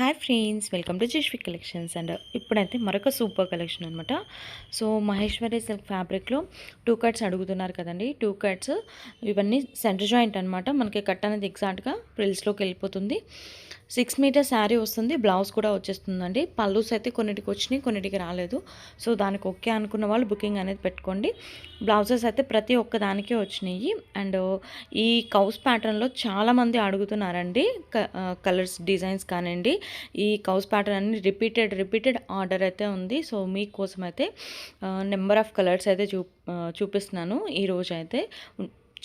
Hi friends, welcome to Jashvi collections. And ఇప్పుడైతే మరొక super collection అనమాట. సో మహేశ్వరి సిల్క్ ఫ్యాబ్రిక్లో 2 కట్స్ అడుగుతున్నారు కదండి. 2 కట్స్ ఇవన్నీ సెంటర్ జాయింట్ అనమాట. మనకి కట్ అనేది ఎగ్జాక్ట్గా ప్రిల్స్లోకి వెళ్ళిపోతుంది. 6 మీటర్ శారీ వస్తుంది, బ్లౌజ్ కూడా వచ్చేస్తుందండి. పల్లూస్ అయితే కొన్నిటికి వచ్చినాయి, కొన్నిటికి రాలేదు. సో దానికి ఓకే అనుకున్న వాళ్ళు బుకింగ్ అనేది పెట్టుకోండి. బ్లౌజెస్ అయితే ప్రతి ఒక్క దానికే వచ్చినాయి. అండ్ ఈ కౌస్ ప్యాటర్న్లో చాలామంది అడుగుతున్నారండి. కలర్స్ డిజైన్స్ కానివ్వండి, ఈ కౌస్ ప్యాటర్న్ అన్ని రిపీటెడ్ ఆర్డర్ అయితే ఉంది. సో మీకోసం అయితే నెంబర్ ఆఫ్ కలర్స్ అయితే చూపిస్తున్నాను ఈరోజు అయితే.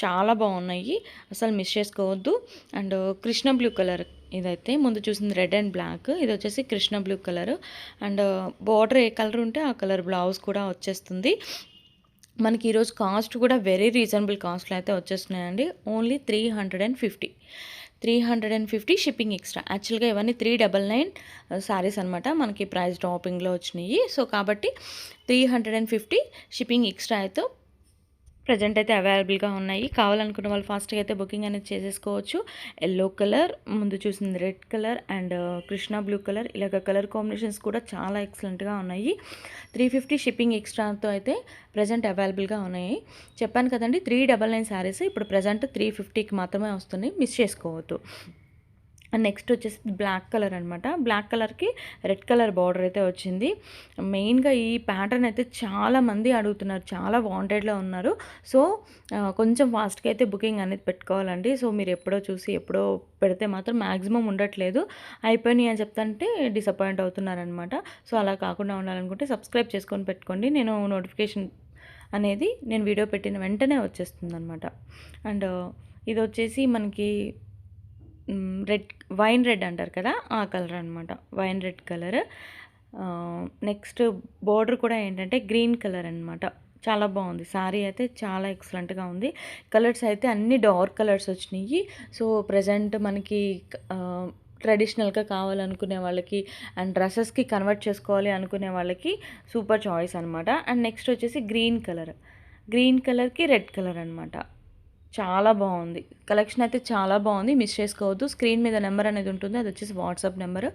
చాలా బాగున్నాయి, అసలు మిస్ చేసుకోవద్దు. అండ్ కృష్ణ బ్లూ కలర్ ఇదైతే, ముందు చూసింది రెడ్ అండ్ బ్లాక్, ఇది వచ్చేసి Krishna blue colour. And border A colour ఉంటే ఆ కలర్ బ్లౌజ్ కూడా వచ్చేస్తుంది. మనకి ఈరోజు కాస్ట్ కూడా వెరీ రీజనబుల్ కాస్ట్లో అయితే వచ్చేస్తున్నాయండి. Only 350 shipping extra. యాక్చువల్గా ఇవన్నీ 399 శారీస్ అనమాట, మనకి ప్రైస్ డ్రాపింగ్లో వచ్చినాయి. సో కాబట్టి 350 షిప్పింగ్ ఎక్స్ట్రా అయితే ప్రజెంట్ అయితే అవైలబుల్గా ఉన్నాయి. కావాలనుకున్న వాళ్ళు ఫాస్ట్గా అయితే బుకింగ్ అనేది చేసేసుకోవచ్చు. ఎల్లో కలర్, ముందు చూసింది red colour and Krishna blue colour, ఇలాగ కలర్ కాంబినేషన్స్ కూడా చాలా ఎక్సలెంట్గా ఉన్నాయి. 350 షిప్పింగ్ ఎక్స్ట్రాతో అయితే ప్రజెంట్ అవైలబుల్గా ఉన్నాయి. చెప్పాను కదండి, 399 శారీస్ ఇప్పుడు ప్రజెంట్ 350కి మాత్రమే వస్తున్నాయి, మిస్ చేసుకోవద్దు. అండ్ నెక్స్ట్ వచ్చేసి బ్లాక్ కలర్ అనమాట. బ్లాక్ కలర్కి రెడ్ కలర్ బార్డర్ అయితే వచ్చింది. మెయిన్గా ఈ ప్యాటర్న్ అయితే చాలామంది అడుగుతున్నారు, చాలా వాంటెడ్లో ఉన్నారు. సో కొంచెం ఫాస్ట్గా అయితే బుకింగ్ అనేది పెట్టుకోవాలండి. సో మీరు ఎప్పుడో చూసి ఎప్పుడో పెడితే మాత్రం మ్యాక్సిమం ఉండట్లేదు, అయిపోయినాయి అని చెప్తుంటే డిసప్పాయింట్ అవుతున్నారనమాట. సో అలా కాకుండా ఉండాలనుకుంటే సబ్స్క్రైబ్ చేసుకొని పెట్టుకోండి. నేను నోటిఫికేషన్ అనేది నేను వీడియో పెట్టిన వెంటనే వచ్చేస్తుంది అనమాట. అండ్ ఇది వచ్చేసి మనకి రెడ్, వైన్ రెడ్ అంటారు కదా, ఆ కలర్ అనమాట, wine red colour. Next border కూడా ఏంటంటే గ్రీన్ కలర్ అనమాట. చాలా బాగుంది శారీ అయితే, చాలా ఎక్సలెంట్గా ఉంది. కలర్స్ అయితే అన్ని డార్క్ కలర్స్ వచ్చినాయి. సో ప్రజెంట్ మనకి ట్రెడిషనల్గా కావాలనుకునే వాళ్ళకి అండ్ డ్రెస్సెస్కి కన్వర్ట్ చేసుకోవాలి అనుకునే వాళ్ళకి సూపర్ చాయిస్ అనమాట. అండ్ నెక్స్ట్ వచ్చేసి గ్రీన్ కలర్కి రెడ్ కలర్ అనమాట. చాలా బాగుంది కలెక్షన్ అయితే, చాలా బాగుంది, మిస్ చేసుకోవద్దు. స్క్రీన్ మీద నెంబర్ అనేది ఉంటుంది, అది వచ్చేసి వాట్సాప్ నెంబర్.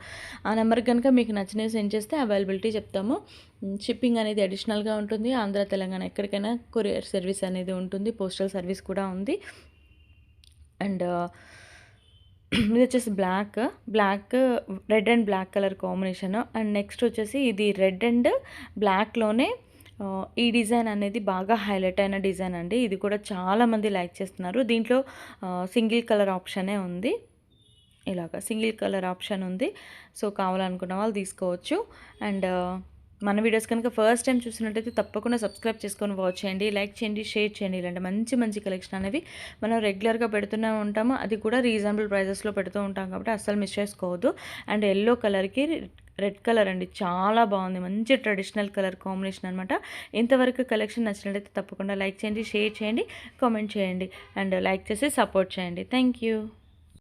ఆ నెంబర్కి కనుక మీకు నచ్చినవి సెండ్ చేస్తే అవైలబిలిటీ చెప్తాము. షిప్పింగ్ అనేది అడిషనల్గా ఉంటుంది. ఆంధ్ర తెలంగాణ ఎక్కడికైనా కొరియర్ సర్వీస్ అనేది ఉంటుంది, పోస్టల్ సర్వీస్ కూడా ఉంది. అండ్ ఇది వచ్చేసి black red and black colour combination. And next వచ్చేసి ఇది రెడ్ అండ్ బ్లాక్లోనే ఈ డిజైన్ అనేది బాగా హైలైట్ అయిన డిజైన్ అండి. ఇది కూడా చాలామంది లైక్ చేస్తున్నారు. దీంట్లో సింగిల్ కలర్ ఆప్షనే ఉంది, ఇలాగ సింగిల్ కలర్ ఆప్షన్ ఉంది. సో కావాలనుకున్న వాళ్ళు తీసుకోవచ్చు. అండ్ మన వీడియోస్ కనుక ఫస్ట్ టైం చూసినట్టయితే తప్పకుండా సబ్స్క్రైబ్ చేసుకొని వాచ్ చేయండి, లైక్ చేయండి, షేర్ చేయండి. ఇలాంటి మంచి కలెక్షన్ అనేవి మనం రెగ్యులర్గా పెడుతూనే ఉంటాము, అది కూడా రీజనబుల్ ప్రైజెస్లో పెడుతూ ఉంటాం కాబట్టి అస్సలు మిస్ చేసుకోవద్దు. అండ్ ఎల్లో కలర్కి రెడ్ కలర్ అండి, చాలా బాగుంది, మంచి ట్రెడిషనల్ కలర్ కాంబినేషన్ అనమాట. ఇంతవరకు కలెక్షన్ నచ్చినట్లయితే తప్పకుండా లైక్ చేయండి, షేర్ చేయండి, కామెంట్ చేయండి అండ్ లైక్ చేసి సపోర్ట్ చేయండి. Thank you.